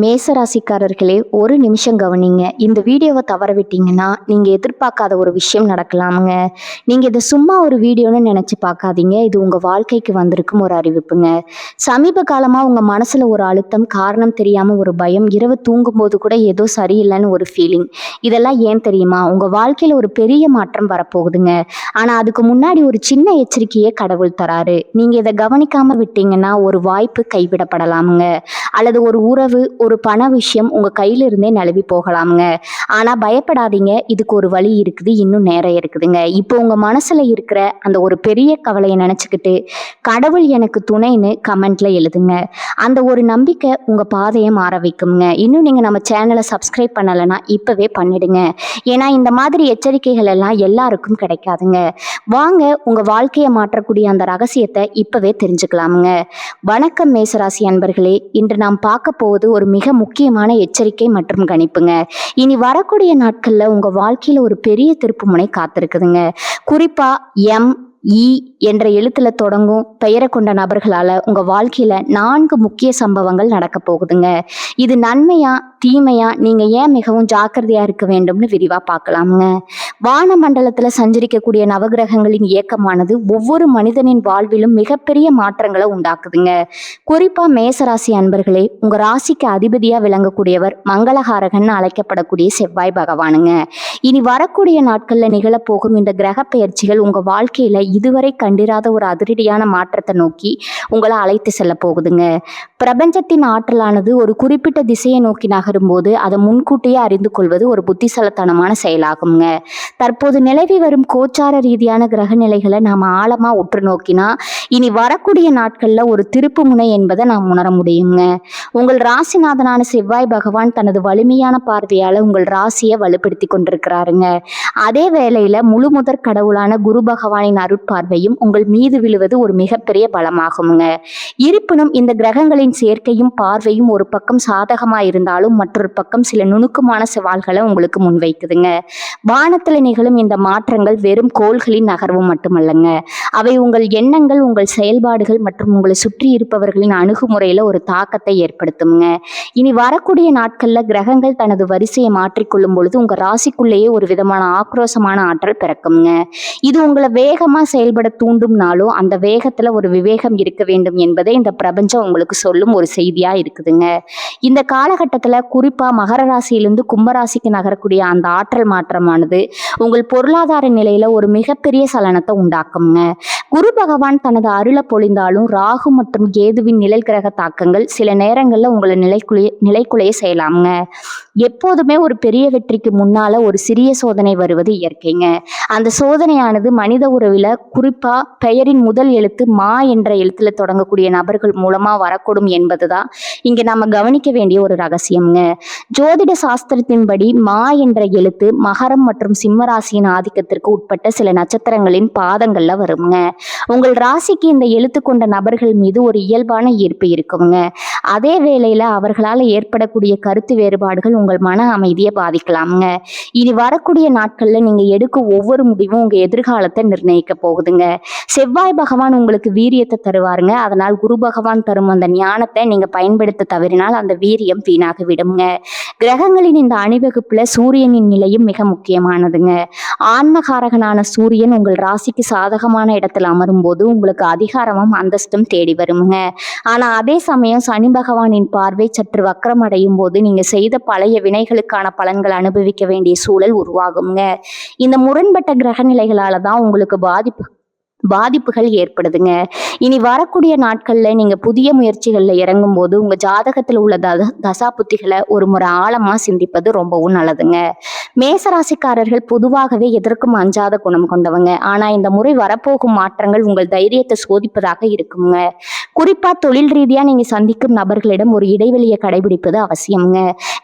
மேசராசிக்காரர்களே, ஒரு நிமிஷம் கவனிங்க. இந்த வீடியோவை தவற விட்டீங்கன்னா நீங்க எதிர்பார்க்காத ஒரு விஷயம் நடக்கலாமுங்க. நீங்க இதை சும்மா ஒரு வீடியோன்னு நினைச்சு பார்க்காதீங்க. இது உங்க வாழ்க்கைக்கு வந்திருக்கும் ஒரு அறிவிப்புங்க. சமீப காலமா உங்க மனசுல ஒரு அழுத்தம், காரணம் தெரியாம ஒரு பயம், இரவு தூங்கும்போது கூட ஏதோ சரியில்லைன்னு ஒரு ஃபீலிங். இதெல்லாம் ஏன் தெரியுமா? உங்க வாழ்க்கையில ஒரு பெரிய மாற்றம் வரப்போகுதுங்க. ஆனா அதுக்கு முன்னாடி ஒரு சின்ன எச்சரிக்கையே கடவுள் தராரு. நீங்க இதை கவனிக்காம விட்டீங்கன்னா ஒரு வாய்ப்பு கைவிடப்படலாமுங்க. அல்லது ஒரு உறவு, ஒரு பண விஷயம் உங்க கையில இருந்தே நழுவி போகலாமுங்க. ஆனா பயப்படாதீங்க, இதுக்கு ஒரு வழி இருக்குது, இன்னும் நேரம் இருக்குதுங்க. இப்போ உங்க மனசுல இருக்கிற அந்த ஒரு பெரிய கவலையை நினைச்சுக்கிட்டு கடவுள் எனக்கு துணைன்னு கமெண்ட்ல எழுதுங்க. அந்த ஒரு நம்பிக்கை உங்க பாதையை மாற வைக்குங்க. இன்னும் நீங்க நம்ம சேனலை சப்ஸ்கிரைப் பண்ணலைன்னா இப்பவே பண்ணிடுங்க. ஏன்னா இந்த மாதிரி எச்சரிக்கைகள் எல்லாம் எல்லாருக்கும் கிடைக்காதுங்க. வாங்க உங்க வாழ்க்கையை மாற்றக்கூடிய அந்த ரகசியத்தை இப்பவே தெரிஞ்சுக்கலாமுங்க. வணக்கம் மேசராசி அன்பர்களே, இன்று நாம் பார்க்க போவது ஒரு மிக முக்கியமான எச்சரிக்கை மற்றும் கணிப்புங்க. இனி வரக்கூடிய நாட்கள்ல உங்க வாழ்க்கையில ஒரு பெரிய திருப்புமுனை காத்திருக்குதுங்க. குறிப்பா இ என்ற எழுத்துல தொடங்கும் பெயரை கொண்ட நபர்களால உங்க வாழ்க்கையில 4 முக்கிய சம்பவங்கள் நடக்க போகுதுங்க. இது நன்மையா தீமையா, நீங்க ஏன் மிகவும் ஜாக்கிரதையா இருக்க வேண்டும்னு விரிவா பார்க்கலாமுங்க. வான மண்டலத்துல சஞ்சரிக்கக்கூடிய நவகிரகங்களின் இயக்கமானது ஒவ்வொரு மனிதனின் வாழ்விலும் மிகப்பெரிய மாற்றங்களை உண்டாக்குதுங்க. குறிப்பா மேசராசி அன்பர்களே, உங்க ராசிக்கு அதிபதியா விளங்கக்கூடியவர் மங்களகாரகன் அழைக்கப்படக்கூடிய செவ்வாய் பகவானுங்க. இனி வரக்கூடிய நாட்கள்ல நிகழப்போகும் இந்த கிரக பெயர்ச்சிகள் உங்க வாழ்க்கையில இதுவரை கண்டிராத ஒரு அதிரடியான மாற்றத்தை நோக்கி உங்களை அழைத்து செல்ல போகுதுங்க. பிரபஞ்சத்தின் ஆற்றலானது ஒரு குறிப்பிட்ட திசையை நோக்கி நகரும் போது அதை முன்கூட்டியே அறிந்து கொள்வது ஒரு புத்திசாலித்தனமான செயலாகுங்க. தற்போது நிலவி வரும் கோச்சார ரீதியான கிரக நிலைகளை நாம ஆழமா உற்று நோக்கினா இனி வரக்கூடிய நாட்கள்ல ஒரு திருப்பு முனை என்பதை நாம் உணர முடியுங்க. உங்கள் ராசிநாதனான செவ்வாய் பகவான் தனது வலிமையான பார்வையால உங்கள் ராசியை வலுப்படுத்தி கொண்டிருக்கிறாருங்க. அதே வேளையில முழு முதற் கடவுளான குரு பகவானின் அருட்பார்வையும் உங்கள் மீது விழுவது ஒரு மிகப்பெரிய பலமாகுங்க. இருப்பினும் இந்த கிரகங்களின் சேர்க்கையும் பார்வையும் ஒரு பக்கம் சாதகமா இருந்தாலும் மற்றொரு பக்கம் சில நுணுக்கமான சவால்களை உங்களுக்கு முன்வைக்குதுங்க. வானத்துல நிகழும் இந்த மாற்றங்கள் வெறும் கோள்களின் நகர்வு மட்டுமல்லங்க, அவை உங்கள் எண்ணங்கள், உங்கள் செயல்பாடுகள் மற்றும் உங்களை சுற்றி இருப்பவர்களின் அணுகுமுறையில ஒரு தாக்கத்தை ஏற்படுத்துங்க. இனி வரக்கூடிய நாட்கள்ல கிரகங்கள் தனது வரிசையை மாற்றிக்கொள்ளும் பொழுது உங்க ராசிக்குள்ளேயே ஒரு விதமான ஆக்ரோஷமான ஆற்றல் பிறக்குங்க. இது உங்களை வேகமா செயல்பட தூண்டும்னாலும் அந்த வேகத்துல ஒரு விவேகம் இருக்க வேண்டும் என்பதை இந்த பிரபஞ்சம் உங்களுக்கு சொல்லும் ஒரு செய்தியா இருக்குதுங்க. இந்த காலகட்டத்துல குறிப்பா மகர ராசியிலிருந்து கும்பராசிக்கு நகரக்கூடிய அந்த ஆற்றல் மாற்றமானது உங்கள் பொருளாதார நிலையில ஒரு மிகப்பெரிய சலனத்தை உண்டாக்குங்க. குரு பகவான் தனது அருளை பொழிந்தாலும் ராகு மற்றும் கேதுவின் நிழல் கிரக தாக்கங்கள் சில நேரங்கள்ல உங்களை நிலைக்குலைய செய்யலாமுங்க. எப்போதுமே ஒரு பெரிய வெற்றிக்கு முன்னால ஒரு சிறிய சோதனை வருவது இயற்கைங்க. அந்த சோதனையானது மனித உறவில குறிப்பா பெயரின் முதல் எழுத்து மா என்ற எழுத்துல தொடங்கக்கூடிய நபர்கள் மூலமா வரக்கூடும் என்பதுதான் இங்க நம்ம கவனிக்க வேண்டிய ஒரு ரகசியம்ங்க. ஜோதிட சாஸ்திரத்தின்படி மா என்ற எழுத்து மகரம் மற்றும் சிம்ம ராசியின் ஆதிக்கத்திற்கு உட்பட்ட சில நட்சத்திரங்களின் பாதங்கள்ல வருங்க. உங்கள் ராசிக்கு இந்த எழுத்து கொண்ட நபர்கள் மீது ஒரு இயல்பான ஈர்ப்பு இருக்குங்க. அதே வேளையில அவர்களால் ஏற்படக்கூடிய கருத்து வேறுபாடுகள் உங்கள் மன அமைதியை பாதிக்கலாமுங்க. இனி வரக்கூடிய நாட்கள்ல நீங்க எடுக்கும் ஒவ்வொரு முடிவும் உங்க எதிர்காலத்தை நிர்ணயிக்க போகுதுங்க. செவ்வாய் பகவான் உங்களுக்கு வீரியத்தை தருவாருங்க. அதனால் குரு பகவான் தரும் அந்த ஞானத்தை நீங்க பயன்படுத்த தவறினால் அந்த வீரியம் வீணாக விடுங்க. கிரகங்களின் இந்த அணிவகுப்புல சூரியனின் நிலையும் மிக முக்கியமானதுங்க. ஆன்மகாரகனான சூரியன் உங்கள் ராசிக்கு சாதகமான இடத்துல அமரும் போது உங்களுக்கு அதிகாரமும் அந்தஸ்தும் தேடி வருங்க. ஆனா அதே சமயம் சனி பகவானின் பார்வை சற்று வக்கரம் அடையும் போது நீங்க செய்த பழைய வினைகளுக்கான பலன்கள் அனுபவிக்க வேண்டிய சூழல் உருவாகுங்க. இந்த முரண்பட்ட கிரக நிலைகளால தான் உங்களுக்கு பாதிப்புகள் ஏற்படுதுங்க. இனி வரக்கூடிய நாட்கள்ல நீங்க புதிய முயற்சிகள்ல இறங்கும் போது உங்க ஜாதகத்துல உள்ள தசா புத்திகளை ஒரு முறை ஆழமா சிந்திப்பது ரொம்பவும் நல்லதுங்க. மேசராசிக்காரர்கள் பொதுவாகவே எதற்கும் அஞ்சாத குணம் கொண்டவங்க. ஆனா இந்த முறை வரப்போகும் மாற்றங்கள் உங்கள் தைரியத்தை சோதிப்பதாக இருக்குங்க. குறிப்பா தொழில் ரீதியா நீங்க சந்திக்கும் நபர்களிடம் ஒரு இடைவெளியை கடைபிடிப்பது அவசியம்ங்க.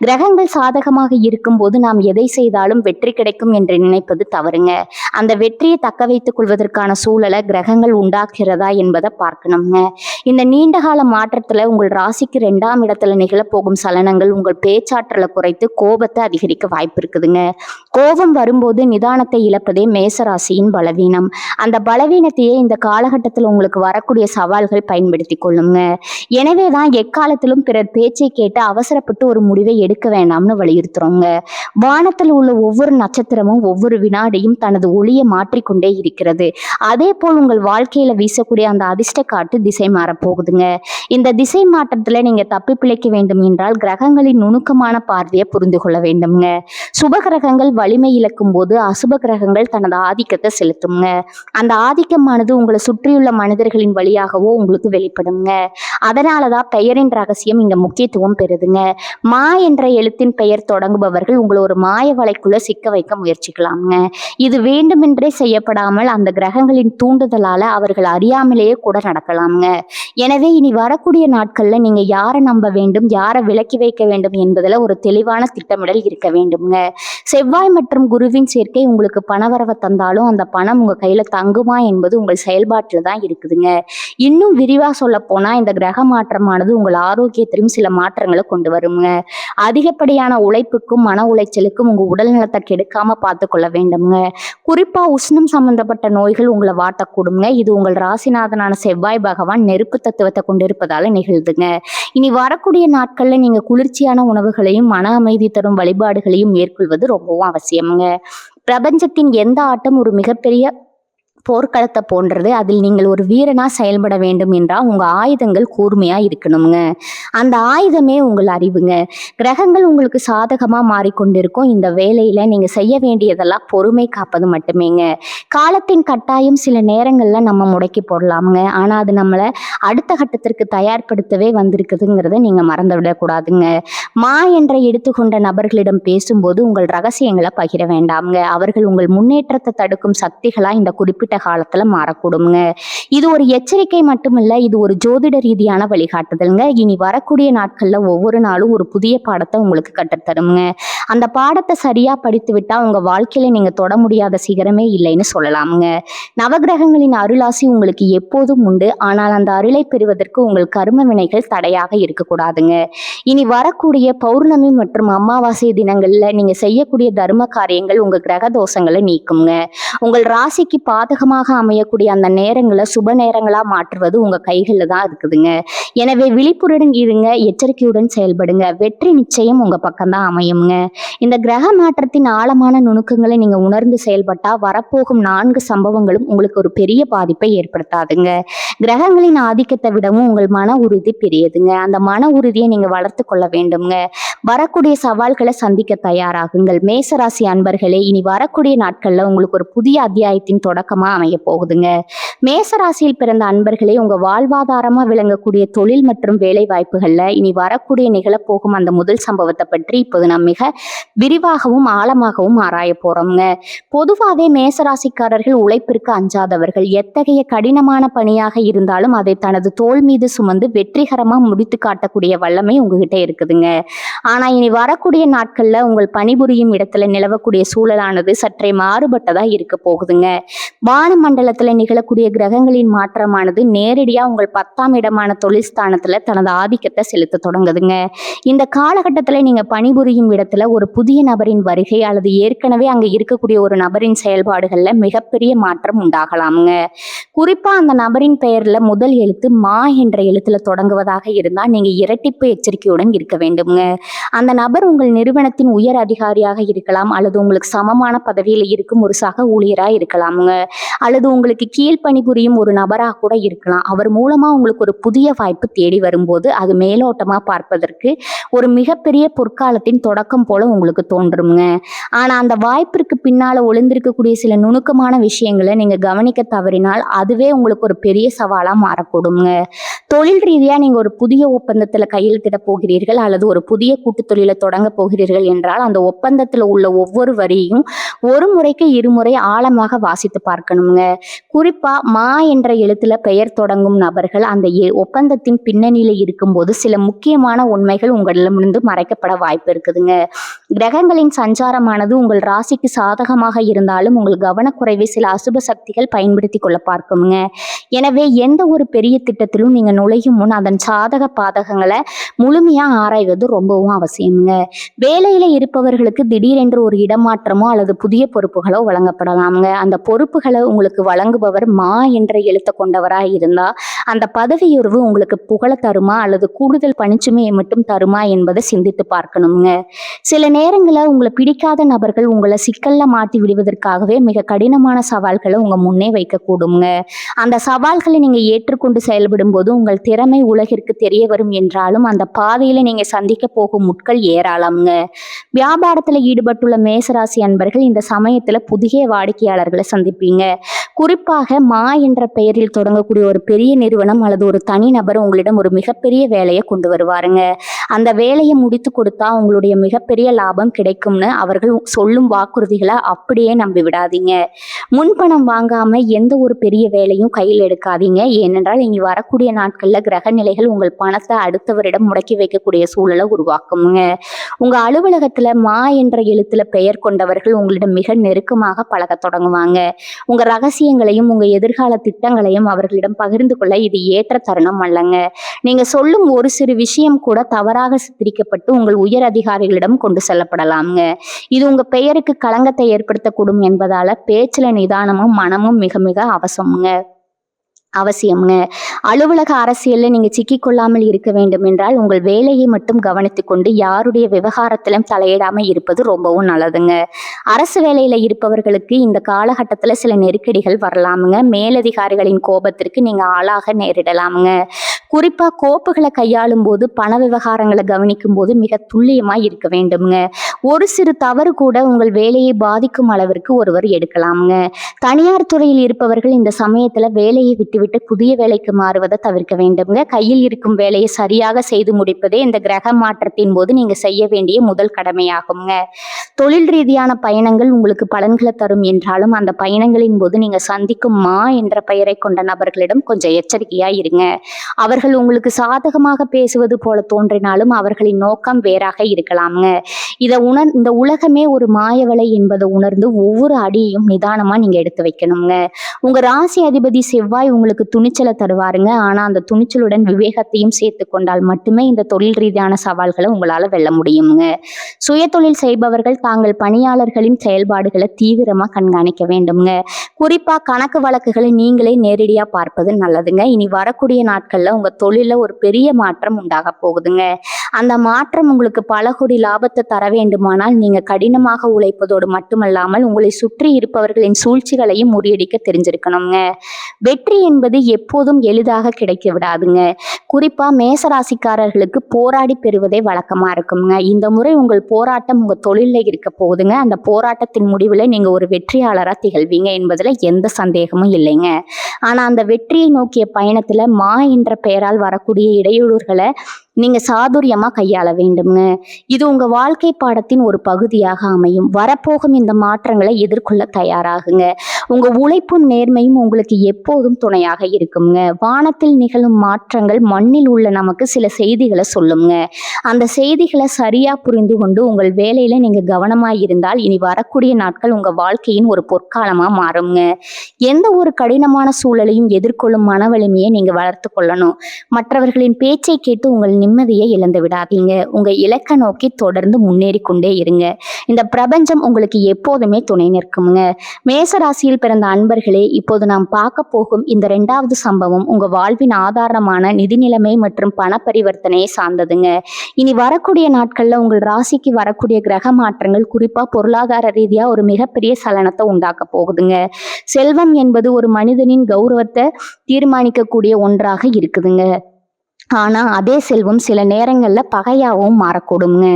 கிரகங்கள் சாதகமாக இருக்கும் போது நாம் எதை செய்தாலும் வெற்றி கிடைக்கும் என்று நினைப்பது தவறுங்க. அந்த வெற்றியை தக்க வைத்துக் கொள்வதற்கான சூழல் மாற்றங்களை கிரகங்கள் உண்டாக்குறதா என்பதை பார்க்கணுங்க. இந்த நீண்டகால மாற்றத்துல உங்கள் ராசிக்கு 2ஆம் இடத்துல நிகழப்போகும் சலனங்கள் உங்கள் பேச்சாற்றலை குறைத்து கோபத்தை அதிகரிக்க வாய்ப்பு இருக்குதுங்க. கோபம் வரும்போது நிதானத்தை இழப்பதே மேசராசியின் பலவீனம். அந்த பலவீனத்தையே இந்த காலகட்டத்தில் உங்களுக்கு வரக்கூடிய சவால்கள் பயன்படுத்தி கொள்ளுங்க. எனவேதான் எக்காலத்திலும் பிறர் பேச்சை கேட்டு அவசரப்பட்டு ஒரு முடிவை எடுக்க வேண்டாம்னு வலியுறுத்துறோங்க. வானத்தில் உள்ள ஒவ்வொரு நட்சத்திரமும் ஒவ்வொரு வினாடியும் தனது ஒளியை மாற்றிக்கொண்டே இருக்கிறது. அதே போல் உங்கள் வாழ்க்கையில வீசக்கூடிய அந்த அதிர்ஷ்ட காட்டு திசை மாறப்போகுதுங்க. இந்த திசை மாற்றத்துல நீங்க தப்பி பிழைக்க வேண்டும் என்றால் கிரகங்களின் நுணுக்கமான பார்வையை புரிந்து கொள்ள வேண்டும்ங்க. சுப கிரகங்கள் வலிமை இழக்கும் போது அசுப கிரகங்கள் தனது ஆதிக்கத்தை செலுத்துங்க. அந்த ஆதிக்கமானது உங்களை சுற்றியுள்ள மனிதர்களின் வழியாகவோ உங்களுக்கு வெளிப்படுங்க. அதனாலதான் பெயரின் ரகசியம் இங்க முக்கியத்துவம் பெறுதுங்க. மா என்ற எழுத்தின் பெயர் தொடங்குபவர்கள் உங்களை ஒரு மாய வலைக்குள்ள சிக்க வைக்க முயற்சிக்கலாம்ங்க. இது வேண்டுமென்றே செய்யப்படாமல் அந்த கிரகங்களின் தூண்டுதலால அவர்கள் அறியாமலேயே கூட நடக்கலாம்ங்க. எனவே இனி வரக்கூடிய நாட்கள்ல நீங்க யாரை நம்ப வேண்டும், யாரை விலக்கி வைக்க வேண்டும் என்பதுல ஒரு தெளிவான திட்டமிடல் இருக்க வேண்டும்ங்க. செவ்வாய் மற்றும் குருவின் சேர்க்கை உங்களுக்கு பணவரவை தந்தாலும் அந்த பணம் உங்க கையில தங்குமா என்பது உங்கள் செயல்பாட்டில் தான் இருக்குதுங்க. இன்னும் விரிவா சொல்ல போனா இந்த கிரக மாற்றமானது உங்கள் ஆரோக்கியத்திலும் சில மாற்றங்களை கொண்டு வருங்க. அதிகப்படியான உழைப்புக்கும் மன உளைச்சலுக்கும் உங்க உடல் நலத்தை கெடுக்காம பார்த்து கொள்ள வேண்டும்ங்க. குறிப்பா உஷ்ணம் சம்பந்தப்பட்ட நோய்கள் உங்களை வாட்டக்கூடுங்க. இது உங்கள் ராசிநாதனான செவ்வாய் பகவான் நெருப்பு தத்துவத்தை கொண்டிருப்பதால நிகழ்துங்க. இனி வரக்கூடிய நாட்கள்ல நீங்க குளிர்ச்சியான உணவுகளையும் மன அமைதி தரும் வழிபாடுகளையும் மேற்கொள்வது ரொம்பவும் அவசியம்ங்க. பிரபஞ்சத்தின் எந்த ஆட்டம் ஒரு மிகப்பெரிய போர்க்களத்தை போன்றது. அதில் நீங்கள் ஒரு வீரனா செயல்பட வேண்டும் என்றால் உங்க ஆயுதங்கள் கூர்மையா இருக்கணுங்க. அந்த ஆயுதமே உங்கள் அறிவுங்க. கிரகங்கள் உங்களுக்கு சாதகமா மாறிக்கொண்டிருக்கும் இந்த வேலையில நீங்க செய்ய வேண்டியதெல்லாம் பொறுமை காப்பது மட்டுமேங்க. காலத்தின் கட்டாயம் சில நேரங்கள்ல நம்ம முடக்கி போடலாமுங்க. ஆனா அது நம்மளை அடுத்த கட்டத்திற்கு தயார்படுத்தவே வந்திருக்குதுங்கிறத நீங்க மறந்து விடக்கூடாதுங்க. மா என்ற எடுத்துக்கொண்ட நபர்களிடம் பேசும்போது உங்கள் ரகசியங்களை பகிர வேண்டாம்ங்க. அவர்கள் உங்கள் முன்னேற்றத்தை தடுக்கும் சக்திகளா இந்த குறிப்பிட்ட காலத்துல மாறக்கூடுங்க. இது ஒரு எச்சரிக்கை மட்டுமில்ல, இது ஒரு ஜோதிட ரீதியான வழிகாட்டுதல்ங்க. இனி வரக்கூடிய நாட்கள்ல ஒவ்வொரு நாளும் ஒரு புதிய பாடத்தை உங்களுக்கு கற்றுத்தருங்க. அந்த பாடத்தை சரியா படித்து விட்டா உங்க வாழ்க்கையில நீங்க தொட முடியாத சிகரமே இல்லைன்னு சொல்லலாமுங்க. நவகிரகங்களின் அருளாசி உங்களுக்கு எப்போதும் உண்டு. ஆனால் அந்த அருளை பெறுவதற்கு உங்கள் கர்ம வினைகள் தடையாக இருக்கக்கூடாதுங்க. இனி வரக்கூடிய பௌர்ணமி மற்றும் அமாவாசை தினங்கள்ல நீங்க செய்யக்கூடிய தர்ம காரியங்கள் உங்க கிரக தோஷங்களை நீக்குங்க. உங்கள் ராசிக்கு பாதகமாக அமையக்கூடிய அந்த நேரங்களை சுப நேரங்களா மாற்றுவது உங்க கைகள்ல தான் இருக்குதுங்க. எனவே விழிப்புடன் இருங்க, எச்சரிக்கையுடன் செயல்படுங்க. வெற்றி நிச்சயம் உங்க பக்கம் தான் அமையுங்க. இந்த கிரக மாற்றத்தின் ஆழமான நுணுக்கங்களை நீங்க உணர்ந்து செயல்பட்டா வரப்போகும் 4 சம்பவங்களும் உங்களுக்கு ஒரு பெரிய பாதிப்பை ஏற்படுத்தாதுங்க. கிரகங்களின் ஆதிக்கத்தை விடவும் உங்கள் மன உறுதி பெரியதுங்க. அந்த மன உறுதியை நீங்க வளர்த்து கொள்ள வேண்டும்ங்க. வரக்கூடிய சவால்களை சந்திக்க தயாராகுங்கள். மேசராசி அன்பர்களே, இனி வரக்கூடிய நாட்கள்ல உங்களுக்கு ஒரு புதிய அத்தியாயத்தின் தொடக்கமா அமைய போகுதுங்க. மேசராசியில் பிறந்த அன்பர்களே, உங்க வாழ்வாதாரமா விளங்கக்கூடிய தொழில் மற்றும் வேலை வாய்ப்புகள்ல இனி வரக்கூடிய நிகழப்போகும் அந்த முதல் சம்பவத்தை பற்றி இப்போது நாம் மிக விரிவாகவும் ஆழமாகவும் ஆராய போறோம்ங்க. பொதுவாகவே மேசராசிக்காரர்கள் உழைப்பிற்கு அஞ்சாதவர்கள். எத்தகைய கடினமான பணியாக இருந்தாலும் அதை தனது தோள் மீது சுமந்து வெற்றிகரமா முடித்து காட்டக்கூடிய வல்லமை உங்ககிட்ட இருக்குதுங்க. ஆனா இனி வரக்கூடிய நாட்கள்ல உங்கள் பணிபுரியும் இடத்துல நிலவக்கூடிய சூழலானது சற்றே மாறுபட்டதா இருக்க போகுதுங்க. வான மண்டலத்துல நிகழக்கூடிய கிரகங்களின் மாற்றமானது நேரடியா உங்கள் 10ஆம் இடமான தொழில் ஸ்தானத்துல தனது ஆதிக்கத்தை செலுத்த தொடங்குதுங்க. இந்த காலகட்டத்துல நீங்க பணிபுரியும் இடத்துல ஒரு புதிய நபரின் வருகை அல்லது ஏற்கனவே அங்க இருக்கக்கூடிய ஒரு நபரின் செயல்பாடுகள்ல மிகப்பெரிய மாற்றம் உண்டாகலாமுங்க. குறிப்பா அந்த நபரின் பெயர்ல முதல் எழுத்து மா என்ற எழுத்துல தொடங்குவதாக இருந்தால் நீங்க இரட்டிப்பு எச்சரிக்கையுடன் இருக்க வேண்டும்ங்க. அந்த நபர் உங்கள் நிறுவனத்தின் உயர் அதிகாரியாக இருக்கலாம், அல்லது உங்களுக்கு சமமான பதவியில் இருக்கும் ஒரு சக ஊழியராக இருக்கலாமுங்க, அல்லது உங்களுக்கு கீழ் பணிபுரியும் ஒரு நபராக கூட இருக்கலாம். அவர் மூலமா உங்களுக்கு ஒரு புதிய வாய்ப்பு தேடி வரும்போது அது மேலோட்டமா பார்ப்பதற்கு ஒரு மிகப்பெரிய பொற்காலத்தின் தொடக்கம் போல உங்களுக்கு தோன்றுங்க. ஆனா அந்த வாய்ப்பிற்கு பின்னால ஒளிந்திருக்கக்கூடிய சில நுணுக்கமான விஷயங்களை நீங்க கவனிக்க தவறினால் அதுவே உங்களுக்கு ஒரு பெரிய சவாலா மாறக்கூடுங்க. தொழில் ரீதியா நீங்க ஒரு புதிய ஒப்பந்தத்துல கையெழுத்திட போகிறீர்கள் அல்லது ஒரு புதிய கூட்டு தொழிலை தொடங்க போகிறீர்கள் என்றால் அந்த ஒப்பந்தத்துல உள்ள ஒவ்வொரு வரியையும் ஒரு முறைக்கு இருமுறை ஆழமாக வாசித்து பார்க்கணுங்க. குறிப்பா மா என்ற எழுத்துல பெயர் தொடங்கும் நபர்கள் அந்த ஒப்பந்தத்தின் பின்னணியில இருக்கும்போது சில முக்கியமான உண்மைகள் உங்களிடமிருந்து மறைக்கப்பட வாய்ப்பு இருக்குதுங்க. கிரகங்களின் சஞ்சாரமானது உங்கள் ராசிக்கு சாதக சாதகமாக இருந்தாலும் உங்கள் கவனக்குறைவை சில அசுப சக்திகள் பயன்படுத்தி கொள்ள பார்க்குங்க. எனவே எந்த ஒரு பெரிய திட்டத்திலும் நீங்க நுழையும் முன் அதன் சாதக பாதகங்களை முழுமையா ஆராய்வது ரொம்பவும் அவசியம்ங்க. வேலையில இருப்பவர்களுக்கு திடீரென்று ஒரு இடமாற்றமோ அல்லது புதிய பொறுப்புகளோ வழங்கப்படலாம்ங்க. அந்த பொறுப்புகளை உங்களுக்கு வழங்குபவர் மா என்ற எழுத்த கொண்டவரா இருந்தா அந்த பதவி உயர்வு உங்களுக்கு புகழ தருமா அல்லது கூடுதல் பணிச்சுமையை மட்டும் தருமா என்பதை சிந்தித்து பார்க்கணுங்க. சில நேரங்களில் உங்களை பிடிக்காத நபர்கள் உங்களை சிக்கல்ல மாட்டி விடுவதற்காகவே மிக கடினமான சவால்களை உங்க முன்னே வைக்கக்கூடுங்க. அந்த சவால்களை நீங்க ஏற்றுக்கொண்டு செயல்படும் போது உங்கள் திறமை உலகிற்கு தெரிய வரும் என்றாலும் அந்த பாதையில நீங்க சந்திக்க போகும் முட்கள் ஏராளம்ங்க. வியாபாரத்துல ஈடுபட்டுள்ள மேசராசி அன்பர்கள் இந்த சமயத்துல புதிய வாடிக்கையாளர்களை சந்திப்பீங்க. குறிப்பாக மா என்ற பெயரில் தொடங்கக்கூடிய ஒரு பெரிய நிறுவனம் அல்லது ஒரு தனிநபர் உங்களிடம் ஒரு மிகப்பெரிய வேலையை கொண்டு வருவாருங்க. அந்த வேலையை முடித்து கொடுத்தா உங்களுடைய மிகப்பெரிய லாபம் கிடைக்கும்னு அவர்கள் சொல்லும் வாக்குறுதிகளை அப்படியே நம்பி விடாதீங்க. முன்பணம் வாங்காம எந்த ஒரு பெரிய வேலையும் கையில் எடுக்காதீங்க. ஏனென்றால் இனி வரக்கூடிய நாட்கள்ல கிரக நிலைகள் உங்கள் பணத்தை அடுத்தவரிடம் முடக்கி வைக்கக்கூடிய சூழலை உருவாக்குங்க. உங்க அலுவலகத்துல மா என்ற எழுத்துல பெயர் கொண்டவர்கள் உங்களிடம் மிக நெருக்கமாக பழக தொடங்குவாங்க. உங்க ரகசியங்களையும் உங்க எதிர்கால திட்டங்களையும் அவர்களிடம் பகிர்ந்து கொள்ள இது ஏற்ற தருணம் அல்லங்க. நீங்க சொல்லும் ஒரு சிறு விஷயம் கூட தவறாக சித்தரிக்கப்பட்டு உங்கள் உயர் அதிகாரிகளிடம் கொண்டு செல்லப்படலாம்ங்க. இது உங்க பெயருக்கு களங்கத்தை ஏற்படுத்தக்கூடும் என்பதால பேச்சுல நிதானமும் மனமும் மிக மிக அவசியம்ங்க. அலுவலக அரசியல்ல நீங்க சிக்கிக்கொள்ளாமல் இருக்க வேண்டும் என்றால் உங்கள் வேலையை மட்டும் கவனித்துக் கொண்டு யாருடைய விவகாரத்திலும் தலையிடாம இருப்பது ரொம்பவும் நல்லதுங்க. அரசு வேலையில இருப்பவர்களுக்கு இந்த காலகட்டத்துல சில நெருக்கடிகள் வரலாமுங்க. மேலதிகாரிகளின் கோபத்திற்கு நீங்க ஆளாக நேரிடலாமுங்க. குறிப்பா கோப்புகளை கையாளும் போது பண விவகாரங்களை கவனிக்கும் போது மிக துல்லியமா இருக்க வேண்டும்ங்க. ஒரு சிறு தவறு கூட உங்கள் வேலையை பாதிக்கும் அளவிற்கு ஒருவர் எடுக்கலாமுங்க. தனியார் துறையில் இருப்பவர்கள் இந்த சமயத்துல வேலையை விட்டுவிட்டு புதிய வேலைக்கு மாறுவதை தவிர்க்க வேண்டும்ங்க. கையில் இருக்கும் வேலையை சரியாக செய்து முடிப்பதே இந்த கிரக மாற்றத்தின் போது நீங்க செய்ய வேண்டிய முதல் கடமையாகுங்க. தொழில் ரீதியான பயணங்கள் உங்களுக்கு பலன்களை தரும் என்றாலும் அந்த பயணங்களின் போது நீங்க சந்திக்கும் மா என்ற பெயரை கொண்ட நபர்களிடம் கொஞ்சம் எச்சரிக்கையா இருங்க. அவர்கள் உங்களுக்கு சாதகமாக பேசுவது போல தோன்றினாலும் அவர்களின் நோக்கம் வேறாக இருக்கலாம்ங்க. இந்த உலகமே ஒரு மாயவலை என்பதை உணர்ந்து ஒவ்வொரு அடியையும் நிதானமா நீங்க எடுத்து வைக்கணுங்க. உங்க ராசி அதிபதி செவ்வாய் உங்களுக்கு துணிச்சலை தருவாருங்க. ஆனா அந்த துணிச்சலுடன் விவேகத்தையும் சேர்த்து கொண்டால் மட்டுமே இந்த தொழில் ரீதியான சவால்களை உங்களால வெல்ல முடியுங்க. சுய தொழில் செய்பவர்கள் தாங்கள் பணியாளர்களின் செயல்பாடுகளை தீவிரமா கண்காணிக்க வேண்டும்ங்க. குறிப்பா கணக்கு வழக்குகளை நீங்களே நேரடியா பார்ப்பது நல்லதுங்க. இனி வரக்கூடிய நாட்கள்ல உங்க தொழில ஒரு பெரிய மாற்றம் உண்டாக போகுதுங்க. அந்த மாற்றம் உங்களுக்கு பல கோடி லாபத்தை தர வேண்டுமானால் நீங்க கடினமாக உழைப்பதோடு மட்டுமல்லாமல் உங்களை சுற்றி இருப்பவர்களின் சூழ்ச்சிகளையும் முறியடிக்க தெரிஞ்சிருக்கணுங்க. வெற்றி என்பது எப்போதும் எளிதாக கிடைக்க விடாதுங்க. குறிப்பா மேசராசிக்காரர்களுக்கு போராடி பெறுவதே வழக்கமா இருக்குங்க. இந்த முறை உங்கள் போராட்டம் உங்க தொழில இருக்க போகுதுங்க. அந்த போராட்டத்தின் முடிவுல நீங்க ஒரு வெற்றியாளரா திகழ்வீங்க என்பதுல எந்த சந்தேகமும் இல்லைங்க. ஆனா அந்த வெற்றியை நோக்கிய பயணத்துல மா என்ற பெயரால் வரக்கூடிய இடையூறுகளை நீங்க சாதுரியமா கையாள வேண்டும்ங்க. இது உங்க வாழ்க்கை பாடத்தின் ஒரு பகுதியாக அமையும். வரப்போகும் இந்த மாற்றங்களை எதிர்கொள்ள தயாராகுங்க. உங்க உழைப்பும் நேர்மையும் உங்களுக்கு எப்போதும் துணையாக இருக்குங்க. வானத்தில் நிகழும் மாற்றங்கள் மண்ணில் உள்ள நமக்கு சில செய்திகளை சொல்லுங்க. அந்த செய்திகளை சரியா புரிந்து கொண்டு உங்கள் வேலையில நீங்க கவனமா இருந்தால் இனி வரக்கூடிய நாட்கள் உங்க வாழ்க்கையின் ஒரு பொற்காலமா மாறுங்க. எந்த ஒரு கடினமான சூழலையும் எதிர்கொள்ளும் மன வலிமையை நீங்க வளர்த்து கொள்ளணும். மற்றவர்களின் பேச்சை கேட்டு உங்கள் நிம்மதியை இழந்து விடாதீங்க. உங்க இலக்கை நோக்கி தொடர்ந்து முன்னேறி கொண்டே இருங்க. இந்த பிரபஞ்சம் உங்களுக்கு எப்போதுமே துணை நிற்குங்க. மேசராசியில் பிறந்த அன்பர்களே, இப்போது நாம் பார்க்க போகும் இந்த 2வது சம்பவம் உங்க வாழ்வின் ஆதாரமான நிதி நிலைமை மற்றும் பண பரிவர்த்தனையை சார்ந்ததுங்க. இனி வரக்கூடிய நாட்கள்ல உங்கள் ராசிக்கு வரக்கூடிய கிரக மாற்றங்கள் குறிப்பா பொருளாதார ரீதியா ஒரு மிகப்பெரிய சலனத்தை உண்டாக்க போகுதுங்க. செல்வம் என்பது ஒரு மனிதனின் கௌரவத்தை தீர்மானிக்கக்கூடிய ஒன்றாக இருக்குதுங்க. ஆனா அதே செல்வம் சில நேரங்கள்ல பகையாகவும் மாறக்கூடுங்க.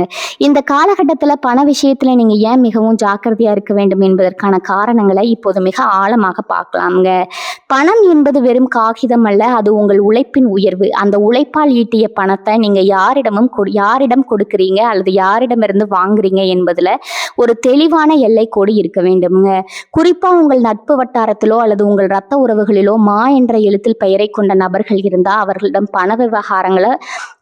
இந்த காலகட்டத்துல பண விஷயத்துல நீங்க ஏன் மிகவும் ஜாக்கிரதையா இருக்க வேண்டும் என்பதற்கான காரணங்களை இப்போது மிக ஆழமாக பார்க்கலாம்ங்க. பணம் என்பது வெறும் காகிதம் அல்ல, அது உங்கள் உழைப்பின் உயர்வு. அந்த உழைப்பால் ஈட்டிய பணத்தை நீங்க யாரிடம் கொடுக்குறீங்க அல்லது யாரிடமிருந்து வாங்குறீங்க என்பதுல ஒரு தெளிவான எல்லை கோடு இருக்க வேண்டும்ங்க. குறிப்பா உங்கள் நட்பு வட்டாரத்திலோ அல்லது உங்கள் இரத்த உறவுகளிலோ மா என்ற எழுத்தில் பெயரை கொண்ட நபர்கள் இருந்தா அவர்களிடம் பண விவகாரங்களை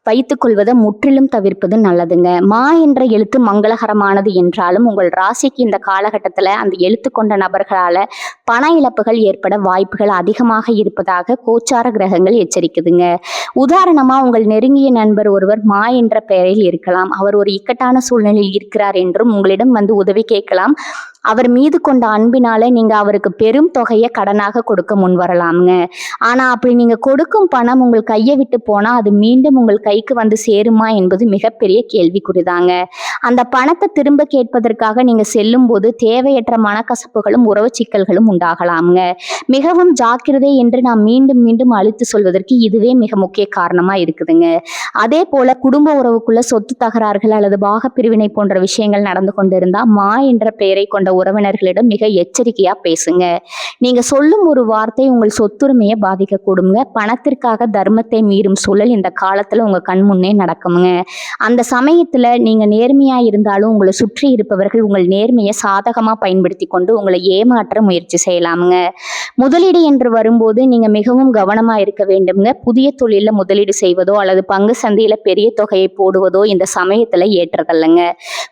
வைத்துக் கொள்வதை முற்றிலும் தவிர்ப்பது நல்லதுங்க. மா என்ற எழுத்து மங்களகரமானது என்றாலும் உங்கள் ராசிக்கு இந்த காலகட்டத்துல அந்த எழுத்து கொண்ட நபர்களால பண இழப்புகள் ஏற்பட வாய்ப்புகள் அதிகமாக இருப்பதாக கோச்சார கிரகங்கள் எச்சரிக்குதுங்க. உதாரணமா உங்கள் நெருங்கிய நண்பர் ஒருவர் மா என்ற பெயரில் இருக்கலாம். அவர் ஒரு இக்கட்டான சூழ்நிலையில் இருக்கிறார் என்றும் உங்களிடம் வந்து உதவி கேட்கலாம். அவர் மீது கொண்ட அன்பினால நீங்க அவருக்கு பெரும் தொகையை கடனாக கொடுக்க முன் வரலாம்ங்க. ஆனா அப்படி நீங்க கொடுக்கும் பணம் உங்கள் கையை விட்டு போனா அது மீண்டும் உங்கள் கைக்கு வந்து சேருமா என்பது மிகப்பெரிய கேள்விக்குறிதாங்க. அந்த பணத்தை திரும்ப கேட்பதற்காக நீங்க செல்லும் போது தேவையற்ற மனக்கசப்புகளும் உறவு சிக்கல்களும் உண்டாகலாம்ங்க. மிகவும் ஜாக்கிரதை என்று நாம் மீண்டும் மீண்டும் அழுத்து சொல்வதற்கு இதுவே மிக முக்கிய காரணமா இருக்குதுங்க. அதே போல குடும்ப உறவுக்குள்ள சொத்து தகராறுகள் அல்லது பாக பிரிவினை போன்ற விஷயங்கள் நடந்து கொண்டிருந்தா மா என்ற பெயரை கொண்ட உறவினர்களிடம் மிக எச்சரிக்கையா பேசுங்க. நீங்க சொல்லும் ஒரு வார்த்தை உங்கள் சொத்துரிமையை பாதிக்க கூடுங்க. பணத்திற்காக தர்மத்தை மீறும் சூழல் இந்த காலத்துல உங்க கண் முன்னே நடக்குங்க. அந்த சமயத்துல நீங்க நேர்மையா இருந்தாலும் உங்களை சுற்றி இருப்பவர்கள் உங்கள் நேர்மையை சாதகமா பயன்படுத்தி கொண்டு உங்களை ஏமாற்ற முயற்சி செய்யலாமுங்க. முதலீடு என்று வரும்போது நீங்க மிகவும் கவனமா இருக்க வேண்டும்ங்க. புதிய தொழில முதலீடு செய்வதோ அல்லது பங்கு சந்தையில பெரிய தொகையை போடுவதோ இந்த சமயத்துல ஏற்றதல்லைங்க.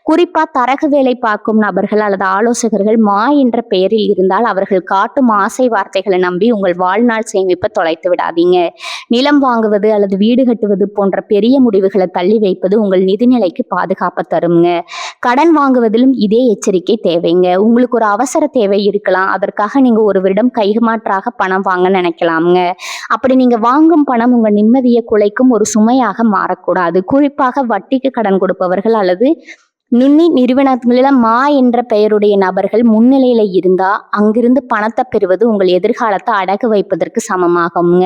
குறிப்பா தரகு வேலை பார்க்கும் நபர்கள் அல்லது ஆலோசகர்கள் மா என்ற பெயரில் இருந்தால் அவர்கள் காட்டும் ஆசை வார்த்தைகளை நம்பி உங்கள் வாழ்நாள் சேமிப்பை தொலைத்து விடாதீங்க. நிலம் வாங்குவது அல்லது வீடு கட்டுவது போன்ற பெரிய முடிவுகளை தள்ளி வைப்பது உங்கள் நிதிநிலைக்கு பாதுகாப்பை தருங்க. கடன் வாங்குவதிலும் இதே எச்சரிக்கை தேவைங்க. உங்களுக்கு ஒரு அவசர தேவை இருக்கலாம். அதற்காக நீங்க ஒருவரிடம் கைமாற்றாக பணம் வாங்க நினைக்கலாமுங்க. அப்படி நீங்க வாங்கும் பணம் உங்க நிம்மதியை குலைக்கும் ஒரு சுமையாக மாறக்கூடாது. குறிப்பாக வட்டிக்கு கடன் கொடுப்பவர்கள் அல்லது நுண்ணி நிறுவனங்களில மா என்ற பெயருடைய நபர்கள் முன்னிலையில இருந்தா அங்கிருந்து பணத்தை பெறுவது உங்கள் எதிர்காலத்தை அடகு வைப்பதற்கு சமமாகுங்க.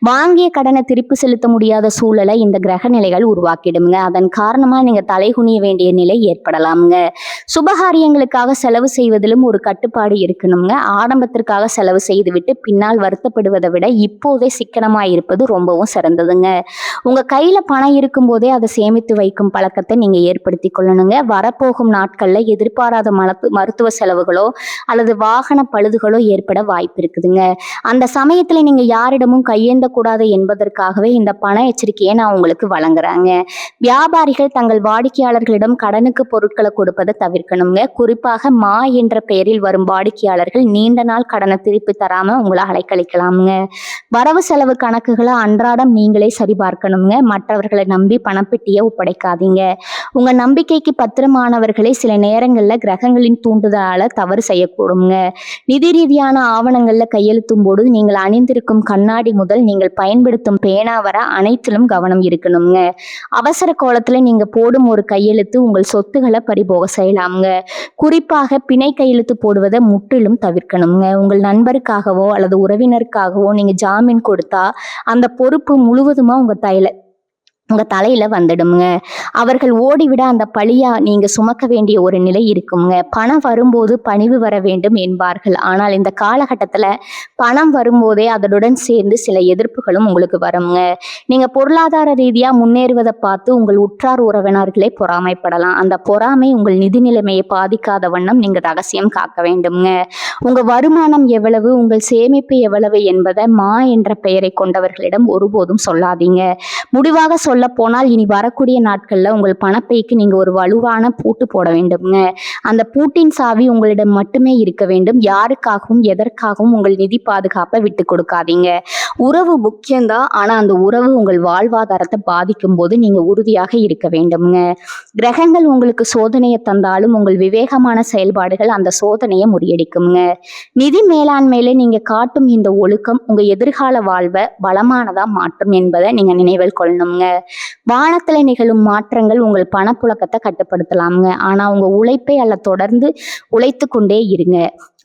வாங்கிய கடனை திருப்பி செலுத்த முடியாத சூழலை இந்த கிரக நிலைகள் உருவாக்கிடுங்க. அதன் காரணமா நீங்க தலைகுனிய வேண்டிய நிலை ஏற்படலாம்ங்க. சுபகாரியங்களுக்காக செலவு செய்வதிலும் ஒரு கட்டுப்பாடு இருக்கணுங்க. ஆடம்பத்திற்காக செலவு செய்துவிட்டு பின்னால் வருத்தப்படுவதை விட இப்போதே சிக்கனமா இருப்பது ரொம்பவும் சிறந்ததுங்க. உங்க கையில பணம் இருக்கும் போதே அதை சேமித்து வைக்கும் பழக்கத்தை நீங்க ஏற்படுத்தி கொள்ளணுங்க. வரப்போகும் நாட்கள்ல எதிர்பாராத மருத்துவ செலவுகளோ அல்லது வாகன பழுதுகளோ ஏற்பட வாய்ப்பு இருக்குதுங்க. அந்த சமயத்துல நீங்க யாரிடமும் கையேந்த கூடாது என்பதற்காகவே இந்த பண எச்சரிக்கையை நான் உங்களுக்கு வழங்குறாங்க. வியாபாரிகள் தங்கள் வாடிக்கையாளர்களிடம் கடனுக்கு பொருட்களை கொடுப்பதை தவிர்க்கணுங்க. குறிப்பாக மா என்ற பெயரில் வரும் வாடிக்கையாளர்கள் நீண்ட நாள் கடனை திருப்பி தராம உங்களை அலைக்கழிக்கலாமுங்க. வரவு செலவு கணக்குகளை அன்றாடம் நீங்களே சரிபார்க்கணுங்க. மற்றவர்களை நம்பி பணப்பெட்டியை ஒப்படைக்காதீங்க. உங்க நம்பிக்கைக்கு பத்திரமானவர்களை சில நேரங்கள்ல கிரகங்களின் தூண்டுதலால தவறு செய்யக்கூடுங்க. நிதி ரீதியான ஆவணங்கள்ல கையெழுத்தும் போது நீங்கள் அணிந்திருக்கும் கண்ணாடி முதல் நீங்கள் பயன்படுத்தும் பேனா வர அனைத்திலும் கவனம் இருக்கணுங்க. அவசர கோலத்துல நீங்க போடும் ஒரு கையெழுத்து உங்கள் சொத்துக்களை பறிபோக செய்யலாமுங்க. குறிப்பாக பிணை கையெழுத்து போடுவதை முற்றிலும் தவிர்க்கணுங்க. உங்கள் நண்பருக்காகவோ அல்லது உறவினருக்காகவோ நீங்க ஜாமீன் கொடுத்தா அந்த பொறுப்பு முழுவதுமா உங்க தலையில வந்துடுங்க. அவர்கள் ஓடிவிட அந்த பழியா நீங்க சுமக்க வேண்டிய ஒரு நிலை இருக்குங்க. பணம் வரும்போது பணிவு வர வேண்டும் என்பார்கள். ஆனால் இந்த காலகட்டத்துல பணம் வரும்போதே அதனுடன் சேர்ந்து சில எதிர்ப்புகளும் உங்களுக்கு வருங்க. நீங்க பொருளாதார ரீதியா முன்னேறுவதை பார்த்து உங்கள் உற்றார் உறவினர்களே பொறாமைப்படலாம். அந்த பொறாமை உங்கள் நிதி நிலைமையை பாதிக்காத வண்ணம் நீங்க ரகசியம் காக்க வேண்டும்ங்க. உங்க வருமானம் எவ்வளவு, உங்கள் சேமிப்பு எவ்வளவு என்பதை மா என்ற பெயரை கொண்டவர்களிடம் ஒருபோதும் சொல்லாதீங்க. முடிவாக சொல்ல போனால் இனி வரக்கூடிய நாட்கள்ல உங்கள் பணப்பைக்கு நீங்க ஒரு வலுவான பூட்டு போட வேண்டும்ங்க. அந்த பூட்டின் சாவி உங்களிடம் மட்டுமே இருக்க வேண்டும். யாருக்காகவும் எதற்காகவும் உங்கள் நிதி பாதுகாப்பை விட்டு கொடுக்காதீங்க. உறவு முக்கியம்தான். ஆனா அந்த உறவு உங்கள் வாழ்வாதாரத்தை பாதிக்கும் போது நீங்க உறுதியாக இருக்க வேண்டும்ங்க. கிரகங்கள் உங்களுக்கு சோதனையை தந்தாலும் உங்கள் விவேகமான செயல்பாடுகள் அந்த சோதனையை முறியடிக்குங்க. நிதி மேலாண்மையில நீங்க காட்டும் இந்த ஒழுக்கம் உங்க எதிர்கால வாழ்வை வளமானதா மாற்றும் என்பதை நீங்க நினைவில் கொள்ளணுங்க. வானத்துல நிகழும் மாற்றங்கள் உங்கள் பணப்புழக்கத்தை கட்டுப்படுத்தலாமுங்க. ஆனா உங்க உழைப்பை தொடர்ந்து உழைத்து கொண்டே இருங்க.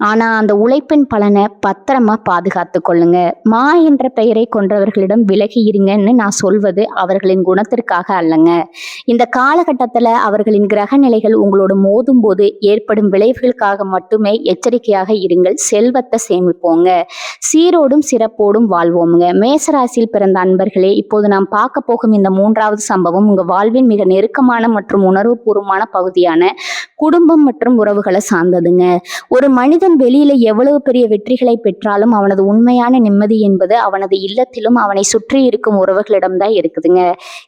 ஆனா அந்த உழைப்பின் பலனை பத்திரமா பாதுகாத்து கொள்ளுங்க. மா என்ற பெயரை கொண்டவர்களிடம் விலகி இருங்கன்னு நான் சொல்வது அவர்களின் குணத்திற்காக அல்லங்க. இந்த காலகட்டத்துல அவர்களின் கிரக நிலைகள் உங்களோட மோதும் போது ஏற்படும் விளைவுகளுக்காக மட்டுமே எச்சரிக்கையாக இருங்கள். செல்வத்தை சேமிப்போங்க. சீரோடும் சிறப்போடும் வாழ்வோமுங்க. மேசராசியில் பிறந்த அன்பர்களே, இப்போது நாம் பார்க்க போகும் இந்த மூன்றாவது சம்பவம் உங்க வாழ்வின் மிக நெருக்கமான மற்றும் உணர்வுபூர்வமான பகுதியான குடும்பம் மற்றும் உறவுகளை சார்ந்ததுங்க. ஒரு மனிதன் வெளியில எவ்வளவு பெரிய வெற்றிகளை பெற்றாலும் அவனது உண்மையான நிம்மதி என்பது அவனது இல்லத்திலும் அவனை சுற்றி இருக்கும் உறவுகளிடம் தான் இருக்குதுங்க.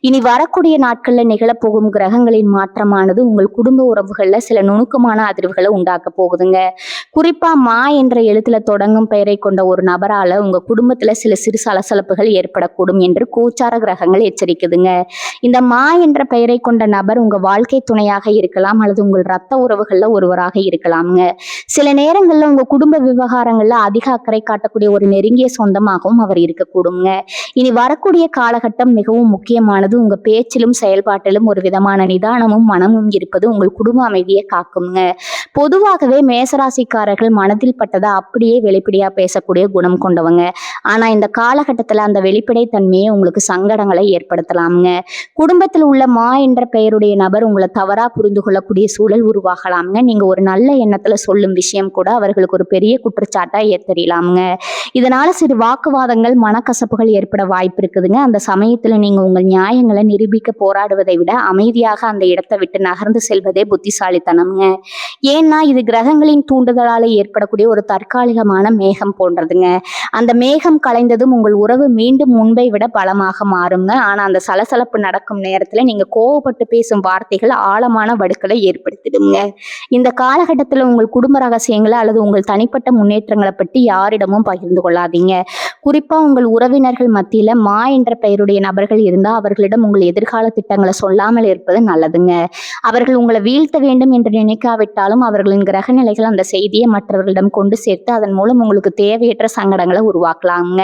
இனி வரக்கூடிய நாட்கள்ல நிகழப்போகும் கிரகங்களின் மாற்றமானது உங்கள் குடும்ப உறவுகள்ல சில நுணுக்கமான அதிர்வுகளை உண்டாக்க போகுதுங்க. குறிப்பா மா என்ற எழுத்துல தொடங்கும் பெயரை கொண்ட ஒரு நபரால உங்க குடும்பத்துல சில சிறு சலசலப்புகள் ஏற்படக்கூடும் என்று கோச்சார கிரகங்கள் எச்சரிக்குதுங்க. இந்த மா என்ற பெயரை கொண்ட நபர் உங்க வாழ்க்கை துணையாக இருக்கலாம் அல்லது உங்கள் ரத்த உறவுகள்ல ஒருவராக இருக்கலாம்ங்க. சில நேரங்கள்ல உங்க குடும்ப விவகாரங்கள்ல அதிக அக்கறை காட்டக்கூடிய ஒரு நெருங்கிய சொந்தமாகவும் அவர் இருக்கக்கூடுங்க. இனி வரக்கூடிய காலகட்டம் மிகவும் முக்கியமானது. உங்க பேச்சிலும் செயல்பாட்டிலும் ஒரு விதமான நிதானமும் மனமும் இருப்பது உங்கள் குடும்ப அமைதியை காக்குங்க. பொதுவாகவே மேசராசிக்காரர்கள் மனதில் பட்டதை அப்படியே வெளிப்படையா பேசக்கூடிய குணம் கொண்டவங்க. ஆனா இந்த காலகட்டத்துல அந்த வெளிப்படை தன்மையை உங்களுக்கு சங்கடங்களை ஏற்படுத்தலாமுங்க. குடும்பத்தில் உள்ள மா என்ற பெயருடைய நபர் உங்களை தவறா புரிந்து கொள்ளக்கூடிய சூழல் உருவாகலாமுங்க. நீங்க ஒரு நல்ல எண்ணத்துல சொல்லும் விஷயம் கூட அவர்களுக்கு ஒரு பெரிய குற்றச்சாட்டா ஏற்படலாமுங்க. இதனால சிறு வாக்குவாதங்கள் மனக்கசப்புகள் ஏற்பட வாய்ப்பு இருக்குதுங்க. அந்த சமயத்துல நீங்க உங்கள் நியாயங்களை நிரூபிக்க போராடுவதை விட அமைதியாக அந்த இடத்தை விட்டு நகர்ந்து செல்வதே புத்திசாலித்தனம்ங்க. ஏன்னா இது கிரகங்களின் தூண்டுதலால ஏற்படக்கூடிய ஒரு தற்காலிகமான மேகம் போன்றதுங்க. அந்த மேகம் கலைந்ததும் உங்கள் உறவு மீண்டும் முன்பை விட பலமாக மாறுங்க. ஆனா அந்த சலசலப்பு நடக்கும் நேரத்துல நீங்க கோவப்பட்டு பேசும் வார்த்தைகள் ஆழமான வடுக்களை ஏற்படுத்திடுங்க. இந்த காலகட்டத்துல உங்கள் குடும்ப ரகசியங்களை அல்லது உங்கள் தனிப்பட்ட முன்னேற்றங்களை பற்றி யாரிடமும் பகிர்ந்து கொள்ளாதீங்க. குறிப்பா உங்கள் உறவினர்கள் மத்தியில மா என்ற பெயருடைய நபர்கள் இருந்தா அவர்களிடம் உங்கள் எதிர்கால திட்டங்களை சொல்லாமல் இருப்பது நல்லதுங்க. அவர்கள் உங்களை வீழ்த்த வேண்டும் என்று நினைக்காவிட்டாலும் அவர்களின் கிரக நிலைகள் அந்த செய்தியை மற்றவர்களிடம் கொண்டு சேர்த்து அதன் மூலம் உங்களுக்கு தேவையற்ற சங்கடங்களை உருவாக்கலாங்க.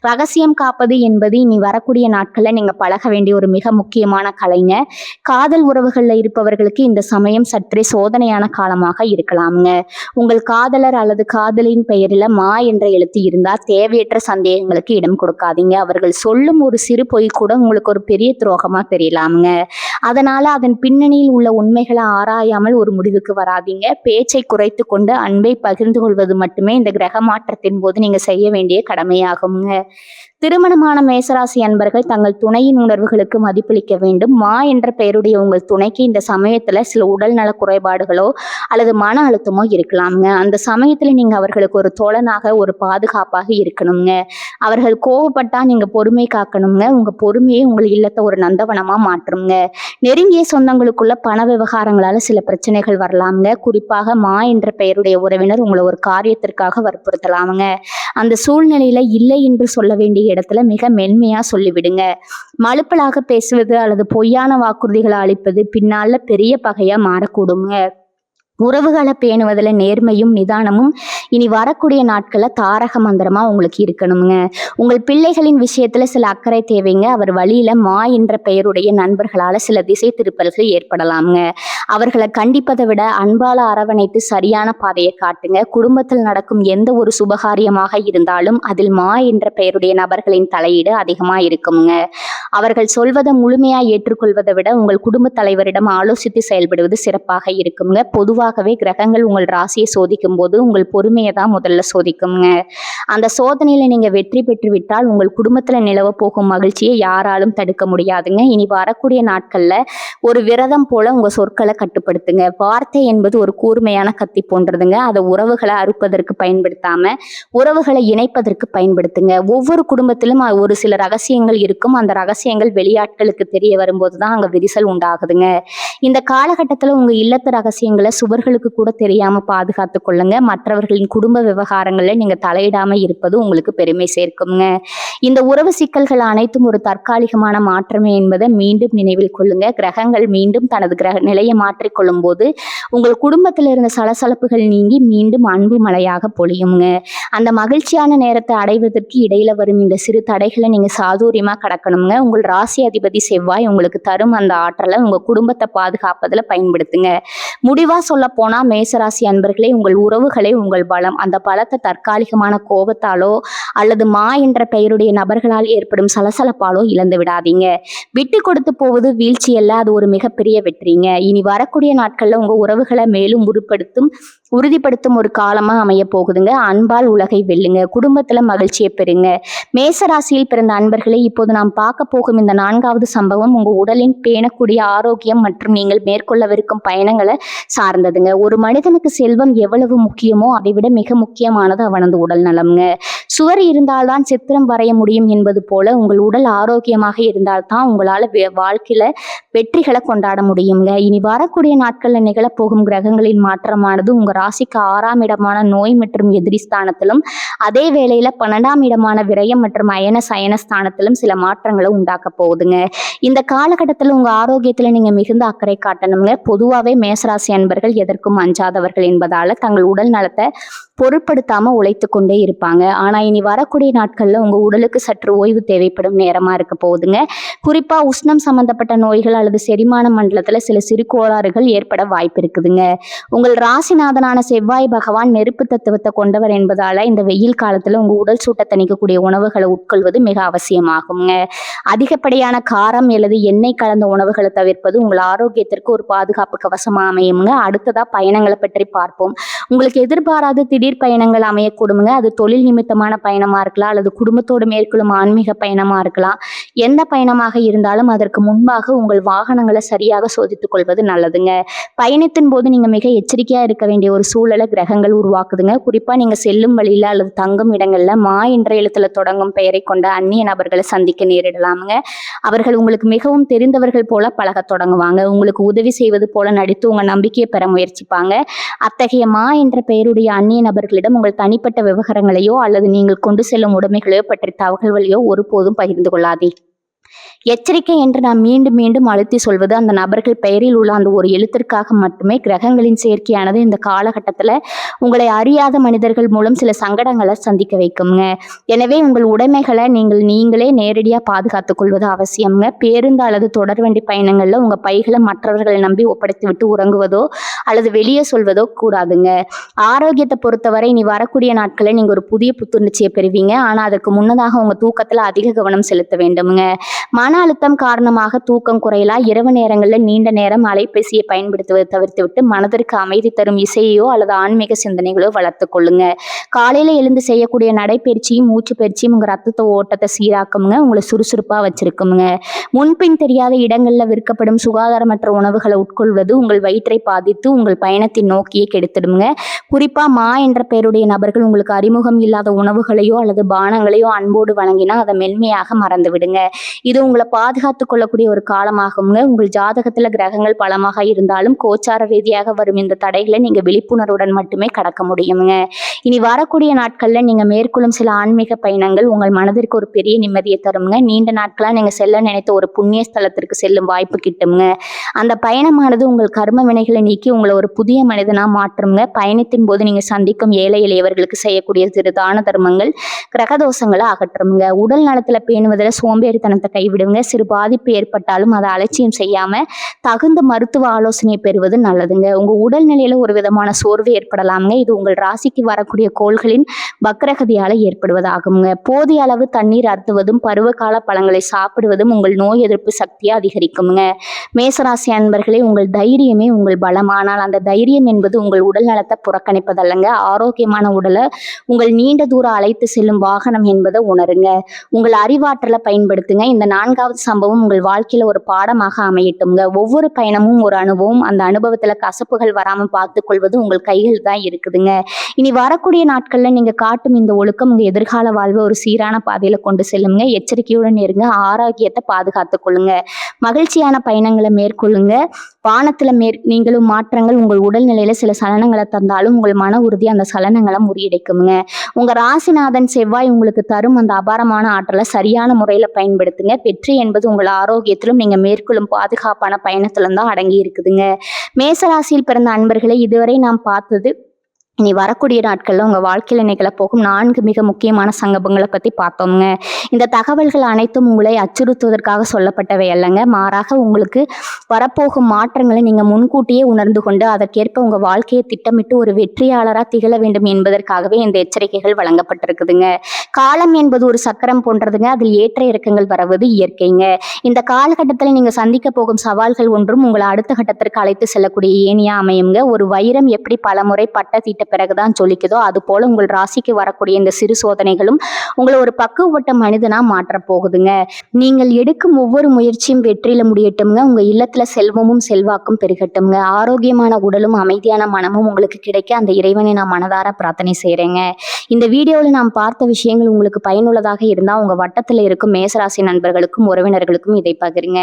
ரகசியம் காப்பது என்பது இனி வரக்கூடிய நாட்கள்ல நீங்க பழக வேண்டிய ஒரு மிக முக்கியமான கலைங்க. காதல் உறவுகள்ல இருப்பவர்களுக்கு இந்த சமயம் சற்றே சோதனையான காலமாக இருக்கலாமுங்க. உங்கள் காதலர் அல்லது காதலின் பெயரில மா என்ற எழுத்து இருந்தா தேவையற்ற சந்தேகங்களுக்கு இடம் கொடுக்காதீங்க. அவர்கள் சொல்லும் ஒரு சிறு பொய் கூட உங்களுக்கு ஒரு பெரிய துரோகமா தெரியலாமுங்க. அதனால அதன் பின்னணியில் உள்ள உண்மைகளை ஆராயாமல் ஒரு முடிவுக்கு வராதீங்க. பேச்சை குறைத்து கொண்டு அன்பை பகிர்ந்து கொள்வது மட்டுமே இந்த கிரக மாற்றத்தின் போது நீங்க செய்ய வேண்டிய கடமையாகுங்க. திருமணமான மேசராசி அன்பர்கள் தங்கள் துணையின் உணர்வுகளுக்கு மதிப்பளிக்க வேண்டும். மா என்ற பெயருடைய உங்கள் துணைக்கு இந்த சமயத்துல சில உடல் நல குறைபாடுகளோ அல்லது மன அழுத்தமோ இருக்கலாமுங்க. அந்த சமயத்துல நீங்க அவர்களுக்கு ஒரு தோழனாக ஒரு பாதுகாப்பாக இருக்கணுங்க. அவர்கள் கோவப்பட்டா நீங்க பொறுமை காக்கணுங்க. உங்க பொறுமையை உங்கள் இல்லத்தை ஒரு நந்தவனமா மாற்றுங்க. நெருங்கிய சொந்தங்களுக்குள்ள பண விவகாரங்களால சில பிரச்சனைகள் வரலாமுங்க. குறிப்பாக மா என்ற பெயருடைய உறவினர் உங்களை ஒரு காரியத்திற்காக வற்புறுத்தலாமுங்க. அந்த சூழ்நிலையில இல்லை என்று சொல்ல வேண்டிய இடத்துல மிக மென்மையா சொல்லிவிடுங்க. மலுப்பலாக பேசுவது அல்லது பொய்யான வாக்குறுதிகளை அளிப்பது பின்னால பெரிய பகையா மாறக்கூடுங்க. உறவுகளை பேணுவதில் நேர்மையும் நிதானமும் இனி வரக்கூடிய நாட்கள்ல தாரக மந்திரமா உங்களுக்கு இருக்கணுங்க. உங்கள் பிள்ளைகளின் விஷயத்துல சில அக்கறை தேவைங்க. அவர் வழியில மா என்ற பெயருடைய நண்பர்களால சில திசை திருப்பல்கள் ஏற்படலாமுங்க. அவர்களை கண்டிப்பதை விட அன்பால அரவணைத்து சரியான பாதையை காட்டுங்க. குடும்பத்தில் நடக்கும் எந்த ஒரு சுபகாரியமாக இருந்தாலும் அதில் மா என்ற பெயருடைய நபர்களின் தலையீடு அதிகமா இருக்குங்க. அவர்கள் சொல்வதை முழுமையா ஏற்றுக்கொள்வதை விட உங்கள் குடும்ப தலைவரிடம் ஆலோசித்து செயல்படுவது சிறப்பாக இருக்குங்க. பொதுவாகவே கிரகங்கள் உங்கள் ராசியை சோதிக்கும் போது உங்கள் பொறுமையை தான் முதல்ல சோதிக்குங்க. அந்த சோதனையில நீங்க வெற்றி பெற்று விட்டால் உங்கள் குடும்பத்துல நிலவ போகும் மகிழ்ச்சியை யாராலும் தடுக்க முடியாதுங்க. இனி வரக்கூடிய நாட்கள்ல ஒரு விரதம் போல உங்க சொற்களை கட்டுப்படுத்துங்க. வார்த்தை என்பது ஒரு கூர்மையான கத்தி போன்றதுங்க. அதை உறவுகளை அறுப்பதற்கு பயன்படுத்தாம உறவுகளை இணைப்பதற்கு பயன்படுத்துங்க. ஒவ்வொரு குடும்பத்திலும் ஒரு சில ரகசியங்கள் இருக்கும். அந்த ரகசியங்கள் வெளியாட்களுக்கு தெரிய வரும்போது தான் அங்க விரிசல் உண்டாகுதுங்க. இந்த காலகட்டத்துல உங்க இல்லத்து ரகசியங்களை சுவர்களுக்கு கூட தெரியாம பாதுகாத்து கொள்ளுங்க. மற்றவர்களின் குடும்ப விவகாரங்கள்ல நீங்க தலையிடாம இருப்பது உங்களுக்கு பெருமை சேர்க்குங்க. இந்த உறவு சிக்கல்கள் அனைத்தும் ஒரு தற்காலிகமான மாற்றமே என்பதை மீண்டும் நினைவில் கொள்ளுங்க. கிரகங்கள் மீண்டும் தனது கிரக நிலையை மாற்றிக்கொள்ளும் போது உங்கள் குடும்பத்தில் இருந்த சலசலப்புகள் நீங்கி மீண்டும் அன்பு மழையாக பொழியுங்க. அந்த மகிழ்ச்சியான நேரத்தை அடைவதற்கு இடையில வரும் இந்த சிறு தடைகளை நீங்க சாதுரியமா கடக்கணுங்க. உங்கள் ராசி அதிபதி செவ்வாய் உங்களுக்கு தரும் அந்த ஆற்றலை உங்க குடும்பத்தை பாதுகாப்பதில் பயன்படுத்துங்க. முடிவா சொல்ல போனா மேசராசி அன்பர்களே, உங்கள் உறவுகளே உங்கள் பலம். அந்த பலத்தை தற்காலிகமான கோபத்தாலோ அல்லது மா என்ற பெயருடைய நபர்களால் ஏற்படும் சலசலப்பாலோ இழந்து விடாதீங்க. விட்டு கொடுத்து போவது வீழ்ச்சி அல்ல, அது ஒரு மிகப்பெரிய வெற்றிங்க. இனி வரக்கூடிய நாட்கள்ல உங்க உறவுகளை மேலும் உறுதிப்படுத்தும் ஒரு காலமா அமைய போகுதுங்க. அன்பால் உலகை வெல்லுங்க. குடும்பத்துல மகிழ்ச்சியை பெறுங்க. மேசராசியில் பிறந்த அன்பர்களே, இப்போது நாம் பார்க்க போகும் இந்த 4வது சம்பவம் உங்க உடலின் பேணக்கூடிய ஆரோக்கியம் மற்றும் நீங்கள் மேற்கொள்ளவிருக்கும் பயணங்களை சார்ந்ததுங்க. ஒரு மனிதனுக்கு செல்வம் எவ்வளவு முக்கியமோ அதை விட மிக முக்கியமானது அவனது உடல் நலம்ங்க. சுவர் இருந்தால்தான் சித்திரம் வரைய முடியும் என்பது போல உங்கள் உடல் ஆரோக்கியமாக இருந்தால்தான் உங்களால வாழ்க்கையில வெற்றிகளை கொண்டாட முடியுங்க. இனி வரக்கூடிய நாட்கள்ல நிகழப்போகும் கிரகங்களின் மாற்றமானது உங்க ராசிக்கு 6ஆம் இடமான நோய் மற்றும் எதிரி ஸ்தானத்திலும், அதே வேளையில 12ஆம் இடமான விரயம் மற்றும் அயன சயன ஸ்தானத்திலும் சில மாற்றங்களை உண்டாக்க போகுதுங்க. இந்த காலகட்டத்தில் உங்க ஆரோக்கியத்துல நீங்க மிகுந்த அக்கறை காட்டணுங்க. பொதுவாகவே மேசராசி அன்பர்கள் எதற்கும் அஞ்சாதவர்கள் என்பதால தங்கள் உடல் நலத்தை பொருட்படுத்தாம உழைத்து கொண்டே இருப்பாங்க. ஆனா இனி வரக்கூடிய நாட்கள்ல உங்க உடலுக்கு சற்று ஓய்வு தேவைப்படும் நேரமா இருக்க போகுதுங்க. குறிப்பா உஷ்ணம் சம்பந்தப்பட்ட நோய்கள் அல்லது செரிமான மண்டலத்துல சில சிறு கோளாறுகள் ஏற்பட வாய்ப்பு இருக்குதுங்க. உங்கள் ராசிநாதனான செவ்வாய் பகவான் நெருப்பு தத்துவத்தை கொண்டவர் என்பதால இந்த வெயில் காலத்துல உங்க உடல் சூட்டை தணிக்கக்கூடிய உணவுகளை உட்கொள்வது மிக அவசியமாகுங்க. அதிகப்படியான காரம் அல்லது எண்ணெய் கலந்த உணவுகளை தவிர்ப்பது உங்கள் ஆரோக்கியத்திற்கு ஒரு பாதுகாப்பு கவசமா அமையுங்க. அடுத்ததா பயணங்களை பற்றி பார்ப்போம். உங்களுக்கு எதிர்பாராத திடீர் பயணங்கள் அமையக்கூடுங்க. அது தொழில் நிமித்தமான பயணமா இருக்கலாம் அல்லது குடும்பத்தோடு மேற்கொள்ளும் ஆன்மீக பயணமா இருக்கலாம். எந்த பயணமாக இருந்தாலும் அதற்கு முன்பாக உங்கள் வாகனங்களை சரியாக சோதித்துக் கொள்வது நல்லதுங்க. பயணத்தின் போது நீங்க மிக எச்சரிக்கையா இருக்க வேண்டிய ஒரு சூழலை கிரகங்கள் உருவாக்குதுங்க. குறிப்பா நீங்க செல்லும் வழியில அல்லது தங்கும் இடங்கள்ல மா என்ற எழுத்துல தொடங்கும் பெயரை கொண்ட அந்நிய நபர்களை சந்திக்க நேரிடலாமுங்க. அவர்கள் உங்களுக்கு மிகவும் தெரிந்தவர்கள் போல பழக தொடங்குவாங்க. உங்களுக்கு உதவி செய்வது போல நடித்து உங்க நம்பிக்கையை பெற முயற்சிப்பாங்க. அத்தகைய மா என்ற பெயருடைய அந்நிய நபர்களிடம் உங்கள் தனிப்பட்ட விவகாரங்களையோ அல்லது நீங்கள் கொண்டு செல்லும் உடைமைகளையோ பற்றி தகவல்களையோ ஒருபோதும் பகிர்ந்து கொள்ளாதீர்கள். எச்சரிக்கை என்று நாம் மீண்டும் மீண்டும் அழுத்தி சொல்வது அந்த நபர்கள் பெயரில் உள்ள அந்த ஒரு எழுத்திற்காக மட்டுமே. கிரகங்களின் சேர்க்கையானது இந்த காலகட்டத்தில் உங்களை அறியாத மனிதர்கள் மூலம் சில சங்கடங்களை சந்திக்க வைக்குங்க. எனவே உங்கள் உடைமைகளை நீங்களே நேரடியாக பாதுகாத்துக் கொள்வது அவசியம்ங்க. பேருந்து அல்லது தொடர்வண்டி பயணங்களில் உங்கள் பைகளை மற்றவர்களை நம்பி ஒப்படைத்து விட்டு உறங்குவதோ அல்லது வெளியே சொல்வதோ கூடாதுங்க. ஆரோக்கியத்தை பொறுத்தவரை இனி வரக்கூடிய நாட்களில் நீங்கள் ஒரு புதிய புத்துணர்ச்சியை பெறுவீங்க. ஆனால் அதற்கு முன்னதாக உங்கள் தூக்கத்தில் அதிக கவனம் செலுத்த வேண்டுமுங்க. மன அழுத்தம் காரணமாக தூக்கம் குறையலாம். இரவு நேரங்களில் நீண்ட நேரம் அலைபேசியை பயன்படுத்துவதை தவிர்த்துவிட்டு மனதிற்கு அமைதி தரும் இசையோ அல்லது ஆன்மீக சிந்தனைகளோ வளர்த்து கொள்ளுங்க. காலையில எழுந்து செய்யக்கூடிய நடைப்பயிற்சியும் மூச்சு பயிற்சியும் உங்க ரத்தத்தை ஓட்டத்தை சீராக்குங்க. உங்களை சுறுசுறுப்பா வச்சிருக்குங்க. முன்பின் தெரியாத இடங்கள்ல விற்கப்படும் சுகாதாரமற்ற உணவுகளை உட்கொள்வது உங்கள் வயிற்றை பாதித்து உங்கள் பயணத்தின் நோக்கியை கெடுத்துடுங்க. குறிப்பா மா என்ற பெயருடைய நபர்கள் உங்களுக்கு அறிமுகம் இல்லாத உணவுகளையோ அல்லது பானங்களையோ அன்போடு வழங்கினா அதை மென்மையாக மறந்து விடுங்க. இது உங்களை பாதுகாத்துக் கொள்ளக்கூடிய ஒரு காலமாகுங்க. உங்கள் ஜாதகத்துல கிரகங்கள் பலமாக இருந்தாலும் கோச்சார ரீதியாக வரும் இந்த தடைகளை நீங்க விழிப்புணர்வுடன் மட்டுமே கடக்க முடியுங்க. இனி வரக்கூடிய நாட்கள்ல நீங்க மேற்கொள்ளும் சில ஆன்மீக பயணங்கள் உங்கள் மனதிற்கு ஒரு பெரிய நிம்மதியை தருங்க. நீண்ட நாட்களா நீங்க செல்ல நினைத்த ஒரு புண்ணிய ஸ்தலத்திற்கு செல்லும் வாய்ப்பு கிட்டுங்க. அந்த பயணமானது உங்கள் கர்ம வினைகளை நீக்கி உங்களை ஒரு புதிய மனிதனா மாற்றுங்க. பயணத்தின் போது நீங்க சந்திக்கும் ஏழை எளியவர்களுக்கு செய்யக்கூடிய சிறு தான தர்மங்கள் கிரகதோஷங்களை அகற்றுங்க. உடல் நலத்துல பேணுவதில் சோம்பேறித்தனத்தை கைவிடுங்க. சிறு பாதிப்பு ஏற்பட்டாலும் அதை அலட்சியம் செய்யாம தகுந்த மருத்துவ ஆலோசனை பெறுவது நல்லதுங்க. உங்க உடல்நிலையில ஒரு விதமான சோர்வு ஏற்படலாமுங்க. இது உங்கள் ராசிக்கு வரக்கூடிய கோள்களின் வக்ரகதியால ஏற்படுவதாகுங்க. போதிய அளவு தண்ணீர் அருந்துவதும் பருவகால பழங்களை சாப்பிடுவதும் உங்கள் நோய் எதிர்ப்பு சக்தியை அதிகரிக்குங்க. மேசராசி அன்பர்களே, உங்கள் தைரியமே உங்கள் பலம். ஆனால் அந்த தைரியம் என்பது உங்கள் உடல் நலத்தை புறக்கணிப்பதல்லங்க. ஆரோக்கியமான உடலை உங்கள் நீண்ட தூரம் அழைத்து செல்லும் வாகனம் என்பதை உணருங்க. உங்கள் அறிவாற்றலை பயன்படுத்துங்க. இந்த 4வது சம்பவம் உங்கள் வாழ்க்கையில ஒரு பாடமாக அமையட்டுங்க. ஒவ்வொரு பயணமும் ஒரு அனுபவம். அந்த அனுபவத்துல கசப்புகள் வராம பார்த்துக் கொள்வது உங்கள் கைகள் தான் இருக்குதுங்க. இனி வரக்கூடிய நாட்கள்ல நீங்க காட்டும் இந்த ஒழுக்கம் உங்க எதிர்கால வாழ்வை ஒரு சீரான பாதையில கொண்டு செல்லுங்க. எச்சரிக்கையுடன் இருங்க. ஆரோக்கியத்தை பாதுகாத்துக் கொள்ளுங்க. மகிழ்ச்சியான பயணங்களை மேற்கொள்ளுங்க. வானத்துல நீங்களும் மாற்றங்கள் உங்கள் உடல்நிலையில சில சலனங்களை தந்தாலும் உங்கள் மன உறுதி அந்த சலனங்களை முறியடைக்குங்க. உங்க ராசிநாதன் செவ்வாய் உங்களுக்கு தரும் அந்த அபாரமான ஆற்றலை சரியான முறையில பயன்படுத்துங்க. வெற்றி என்பது உங்கள் ஆரோக்கியத்திலும் நீங்க மேற்கொள்ளும் பாதுகாப்பான பயணத்திலும் தான் அடங்கி இருக்குதுங்க. மேசராசியில் பிறந்த அன்பர்களை இதுவரை நாம் பார்த்தது இனி வரக்கூடிய நாட்கள்ல உங்க வாழ்க்கையில நிகழப்போகும் 4 மிக முக்கியமான சங்கபங்களை பத்தி பார்த்தோம்ங்க. இந்த தகவல்கள் அனைத்தும் உங்களை அச்சுறுத்துவதற்காக சொல்லப்பட்டவை அல்லங்க. மாறாக உங்களுக்கு வரப்போகும் மாற்றங்களை நீங்க முன்கூட்டியே உணர்ந்து கொண்டு அதற்கேற்ப உங்க வாழ்க்கையை திட்டமிட்டு ஒரு வெற்றியாளராக திகழ வேண்டும் என்பதற்காகவே இந்த எச்சரிக்கைகள் வழங்கப்பட்டிருக்குதுங்க. காலம் என்பது ஒரு சக்கரம் போன்றதுங்க. அதில் ஏற்ற இறக்கங்கள் வருவது இயற்கைங்க. இந்த காலகட்டத்தில் நீங்க சந்திக்க போகும் சவால்கள் ஒன்றும் உங்களை அடுத்த கட்டத்திற்கு அழைத்து செல்லக்கூடிய ஏணியா அமையுங்க. ஒரு வைரம் எப்படி பலமுறை பட்ட தீட்ட பிறகுதான் ஜொலிக்குதோ அது போல உங்கள் ராசிக்கு வரக்கூடிய இந்த சிறு சோதனைகளும் உங்களை ஒரு பக்குவப்பட்ட மனிதனா மாற்றப் போகுதுங்க. நீங்கள் எடுக்கும் ஒவ்வொரு முயற்சியும் வெற்றியில முடியட்டும்ங்க. உங்க இல்லத்துல செல்வமும் செல்வாக்கும் பெருகட்டும்ங்க. ஆரோக்கியமான உடலும் அமைதியான மனமும் உங்களுக்கு கிடைக்க அந்த இறைவனை நான் மனதார பிரார்த்தனை செய்றேங்க. இந்த வீடியோவில் நாம் பார்த்த விஷயங்கள் உங்களுக்கு பயனுள்ளதாக இருந்தா உங்க வட்டத்துல இருக்கும் மேசராசி நண்பர்களுக்கும் உறவினர்களுக்கும் இதை பகிருங்க.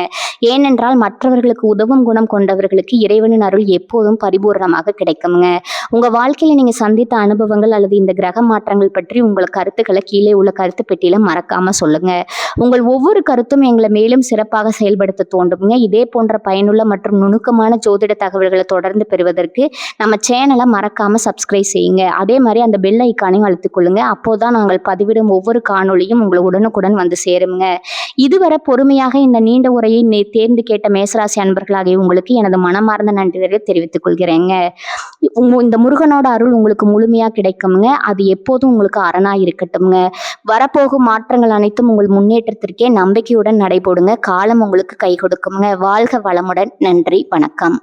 ஏனென்றால் மற்றவர்களுக்கு உதவும் குணம் கொண்டவர்களுக்கு இறைவனின் அருள் எப்போதும் பரிபூரணமாக கிடைக்குங்க. உங்க வாழ்க்கையில நீங்க சந்தித்த அனுபவங்கள் அல்லது இந்த கிரக மாற்றங்கள் பற்றி உங்கள் கருத்துக்களை கீழே உள்ள கருத்து பெட்டியில மறக்காம சொல்லுங்க. உங்கள் ஒவ்வொரு கருத்தும் எங்களை மேலும் சிறப்பாக செயல்படுத்த தோண்டுங்க. இதே போன்ற பயனுள்ள மற்றும் நுணுக்கமான ஜோதிட தகவல்களை தொடர்ந்து பெறுவதற்கு நம்ம சேனலை மறக்காம சப்ஸ்கிரைப் செய்யுங்க. அதே மாதிரி அந்த பெல் ஐக்கானையும் அழுத்திக் கொள்ளுங்க. அப்போதான் நாங்கள் பதிவிடும் ஒவ்வொரு காணொளியும் உங்களை உடனுக்குடன் வந்து சேருங்க. இதுவரை பொறுமையாக இந்த நீண்ட உரையை தேர்ந்து கேட்ட மேசராசி அன்பர்களாகிய உங்களுக்கு எனது மனமார்ந்த நன்றிகளை தெரிவித்துக் கொள்கிறேங்க. இந்த முருகனோட அருள் உங்களுக்கு முழுமையா கிடைக்குங்க. அது எப்போதும் உங்களுக்கு அரணா இருக்கட்டும்ங்க. வரப்போகும் மாற்றங்கள் அனைத்தும் உங்கள் முன்னேற்றத்திற்கே நம்பிக்கையுடன் நடைபோடுங்க. காலம் உங்களுக்கு கை கொடுக்குங்க. வாழ்க வளமுடன். நன்றி, வணக்கம்.